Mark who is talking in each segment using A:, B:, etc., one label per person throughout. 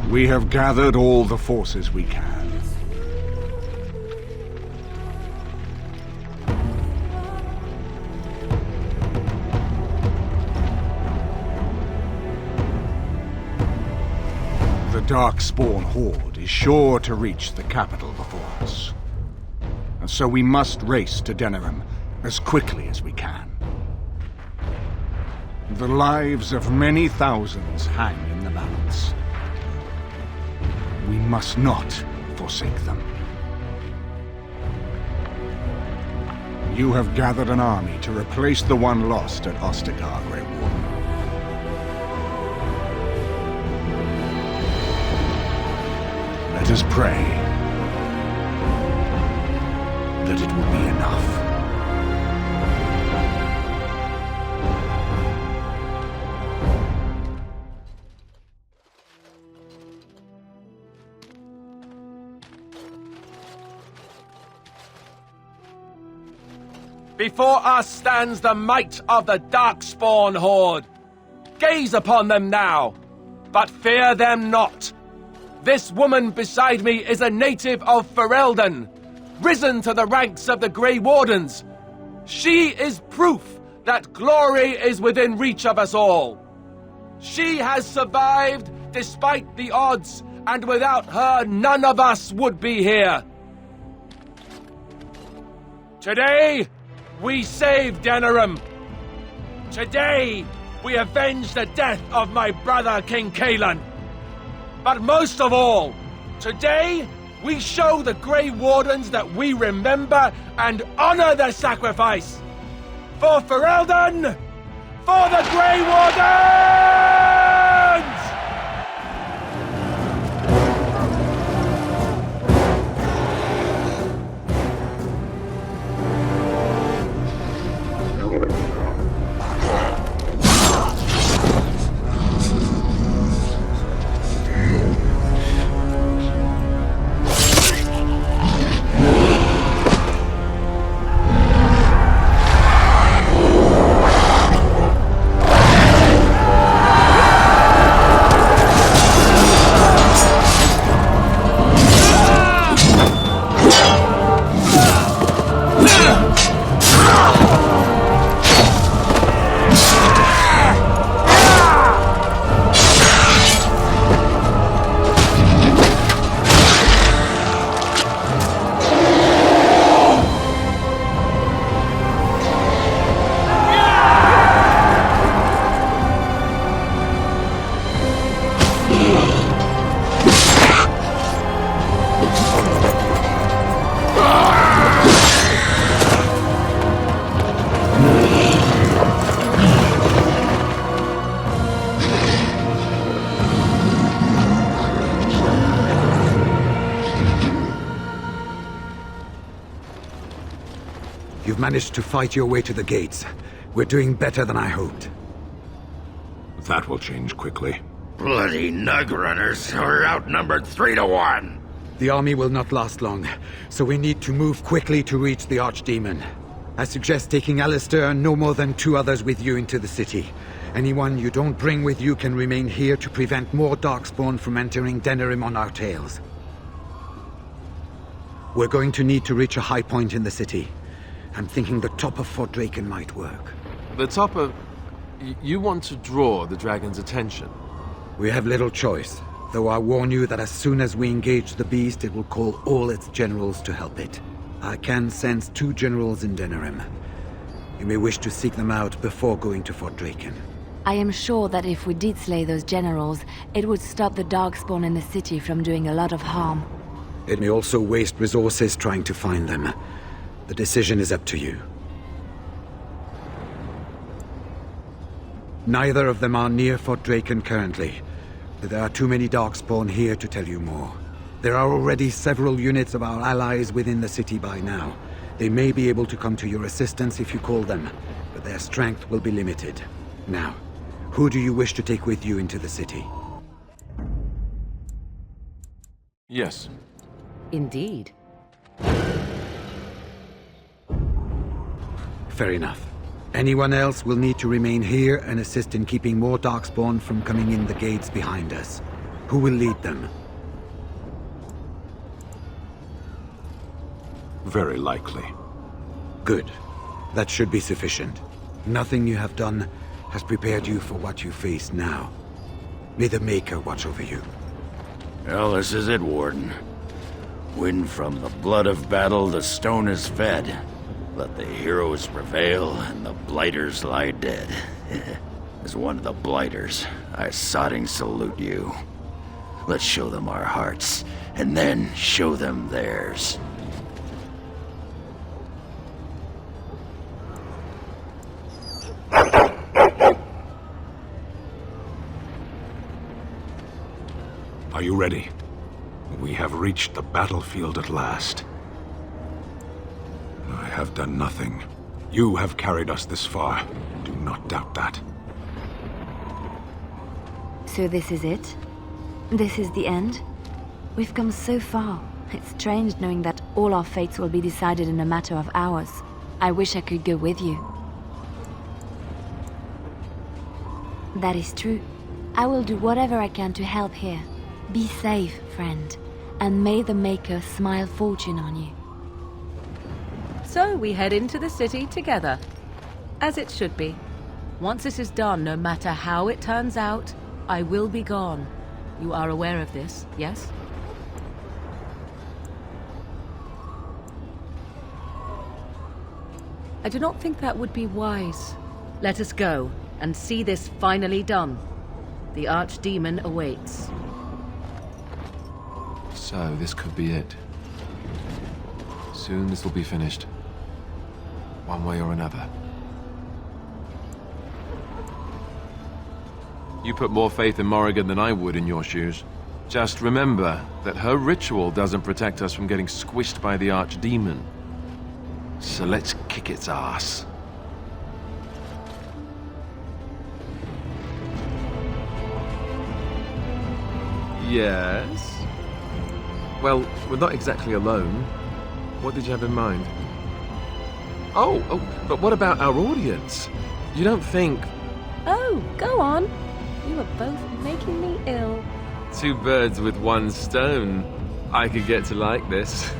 A: We have gathered all the forces we can. The Darkspawn Horde is sure to reach the capital before us. And so we must race to Denerim as quickly as we can. The lives of many thousands hang in the balance. We must not forsake them. You have gathered an army to replace the one lost at Ostagar, Grey Warden. Let us pray that it will be enough.
B: Before us stands the might of the Darkspawn Horde. Gaze upon them now, but fear them not. This woman beside me is a native of Ferelden, risen to the ranks of the Grey Wardens. She is proof that glory is within reach of us all. She has survived despite the odds, and without her, none of us would be here. Today, we saved Denerim. Today, we avenged the death of my brother King Kaelan. But most of all, today, we show the Grey Wardens that we remember and honor their sacrifice. For Ferelden! For the Grey Wardens!
C: You've managed to fight your way to the gates. We're doing better than I hoped.
A: That will change quickly.
D: Bloody nug runners are outnumbered 3 to 1.
C: The army will not last long, so we need to move quickly to reach the Archdemon. I suggest taking Alistair and no more than 2 others with you into the city. Anyone you don't bring with you can remain here to prevent more Darkspawn from entering Denerim on our tails. We're going to need to reach a high point in the city. I'm thinking the top of Fort Draken might work.
E: The top of... You want to draw the dragon's attention?
C: We have little choice, though I warn you that as soon as we engage the beast, it will call all its generals to help it. I can sense 2 generals in Denerim. You may wish to seek them out before going to Fort Draken.
F: I am sure that if we did slay those generals, it would stop the Darkspawn in the city from doing a lot of harm.
C: It may also waste resources trying to find them. The decision is up to you. Neither of them are near Fort Draken currently, but there are too many Darkspawn here to tell you more. There are already several units of our allies within the city by now. They may be able to come to your assistance if you call them, but their strength will be limited. Now, who do you wish to take with you into the city?
E: Yes.
F: Indeed.
C: Fair enough. Anyone else will need to remain here and assist in keeping more Darkspawn from coming in the gates behind us. Who will lead them?
A: Very likely.
C: Good. That should be sufficient. Nothing you have done has prepared you for what you face now. May the Maker watch over you.
D: Well, this is it, Warden. When from the blood of battle the stone is fed, let the heroes prevail and the blighters lie dead. As one of the blighters, I sodding salute you. Let's show them our hearts, and then show them theirs.
A: Are you ready? We have reached the battlefield at last. I have done nothing. You have carried us this far. Do not doubt that.
F: So this is it? This is the end? We've come so far. It's strange knowing that all our fates will be decided in a matter of hours. I wish I could go with you. That is true. I will do whatever I can to help here. Be safe, friend, and may the Maker smile fortune on you.
G: So we head into the city together. As it should be. Once it is done, no matter how it turns out, I will be gone. You are aware of this, yes? I do not think that would be wise. Let us go and see this finally done. The Archdemon awaits.
E: So, this could be it. Soon this will be finished. One way or another. You put more faith in Morrigan than I would in your shoes. Just remember that her ritual doesn't protect us from getting squished by the Archdemon. So let's kick its ass. Yes? Well, we're not exactly alone. What did you have in mind? Oh, but what about our audience? You don't think...
G: Oh, go on. You are both making me ill.
E: Two birds with one stone. I could get to like this.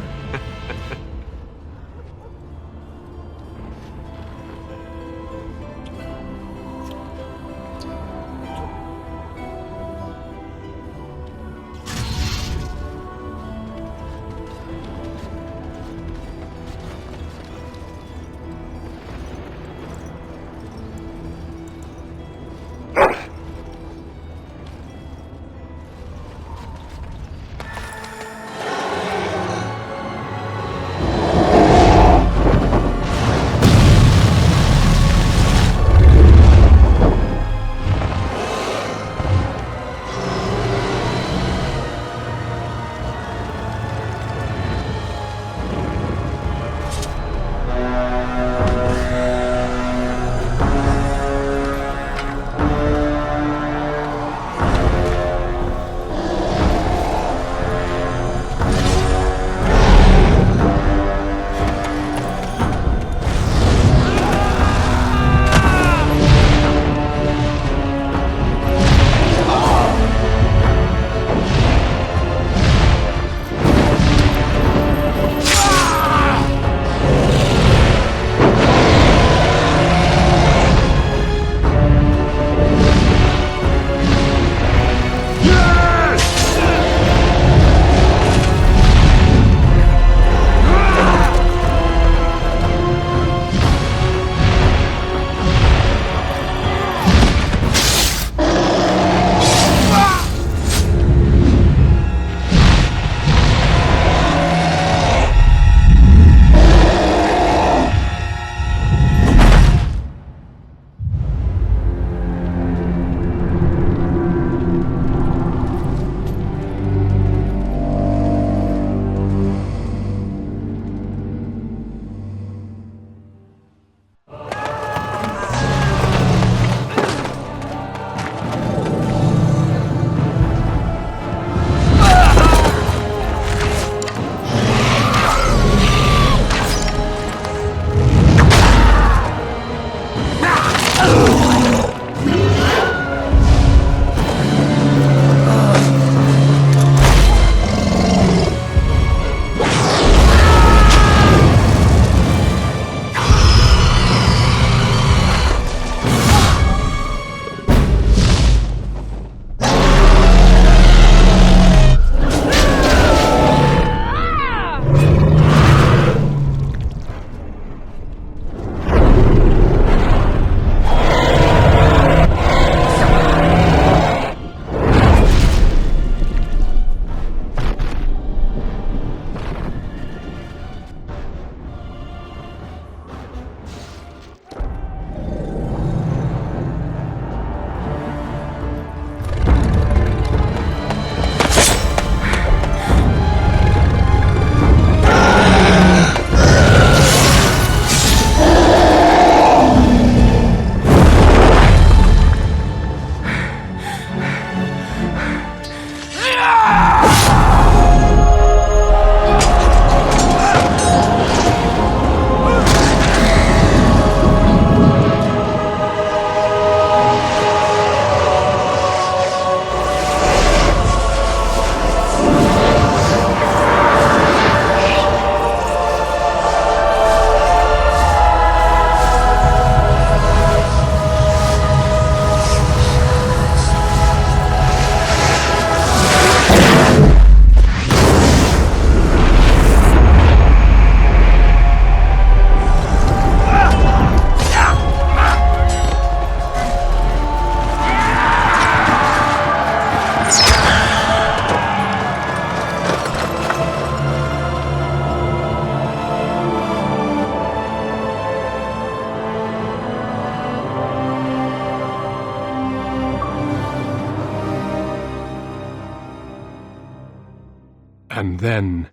H: And then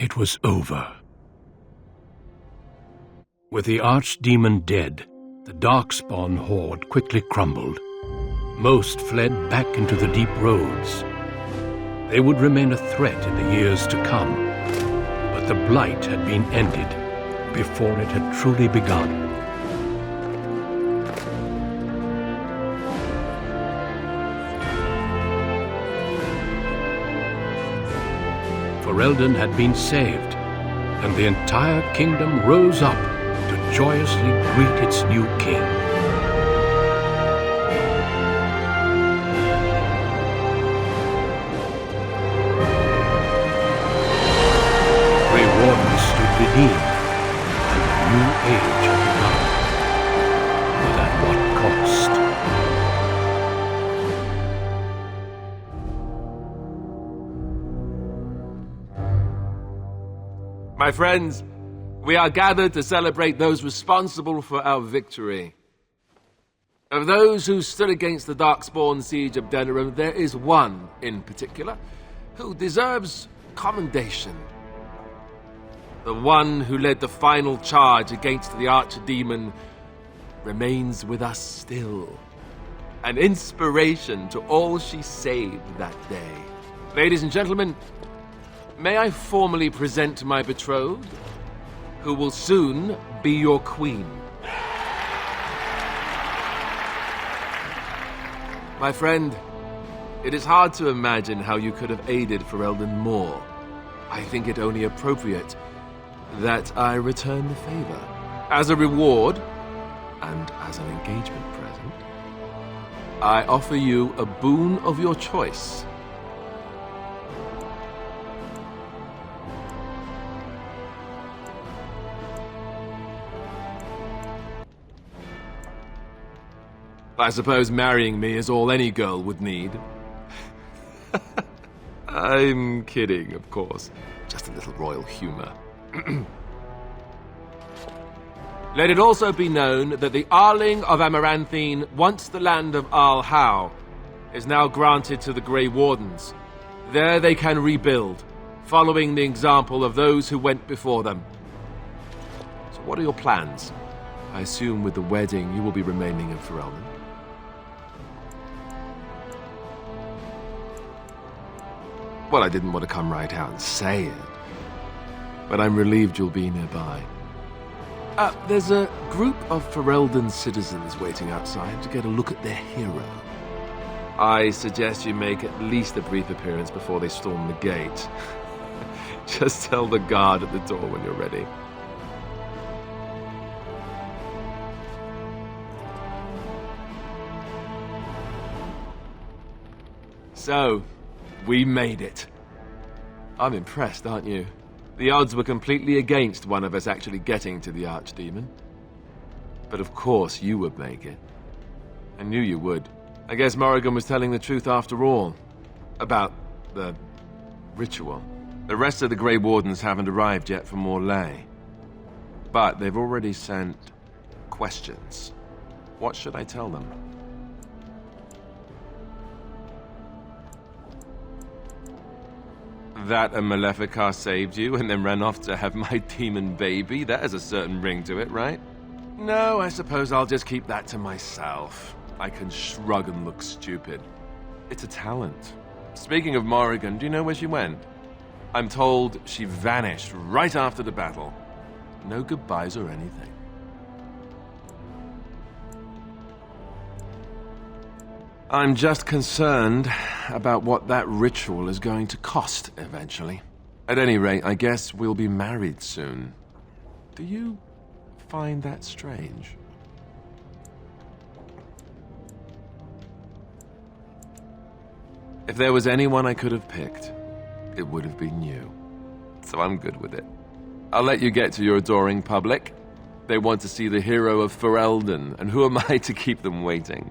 H: it was over. With the Archdemon dead, the Darkspawn horde quickly crumbled. Most fled back into the deep roads. They would remain a threat in the years to come, but the blight had been ended before it had truly begun. Ferelden had been saved, and the entire kingdom rose up to joyously greet its new king. Grey Wardens stood redeemed, and a new age had begun. But at what cost?
B: My friends, we are gathered to celebrate those responsible for our victory. Of those who stood against the Darkspawn siege of Denerim, there is one in particular who deserves commendation. The one who led the final charge against the Archdemon remains with us still. An inspiration to all she saved that day. Ladies and gentlemen, may I formally present my betrothed, who will soon be your queen. My friend, it is hard to imagine how you could have aided Ferelden more. I think it only appropriate that I return the favor. As a reward, and as an engagement present, I offer you a boon of your choice. I suppose marrying me is all any girl would need. I'm kidding, of course. Just a little royal humor. Let it also be known that the Arling of Amaranthine, once the land of Arl-How, is now granted to the Grey Wardens. There they can rebuild, following the example of those who went before them. So what are your plans? I assume with the wedding you will be remaining in Ferelden. Well, I didn't want to come right out and say it, but I'm relieved you'll be nearby. There's a group of Ferelden citizens waiting outside to get a look at their hero. I suggest you make at least a brief appearance before they storm the gate. Just tell the guard at the door when you're ready. So, we made it. I'm impressed, aren't you? The odds were completely against one of us actually getting to the Archdemon. But of course you would make it. I knew you would. I guess Morrigan was telling the truth after all. About the ritual. The rest of the Grey Wardens haven't arrived yet from Morlaix. But they've already sent questions. What should I tell them? That a Maleficar saved you and then ran off to have my demon baby? That has a certain ring to it, right? No, I suppose I'll just keep that to myself. I can shrug and look stupid. It's a talent. Speaking of Morrigan, do you know where she went? I'm told she vanished right after the battle. No goodbyes or anything. I'm just concerned about what that ritual is going to cost eventually. At any rate, I guess we'll be married soon. Do you find that strange? If there was anyone I could have picked, it would have been you. So I'm good with it. I'll let you get to your adoring public. They want to see the hero of Ferelden, and who am I to keep them waiting?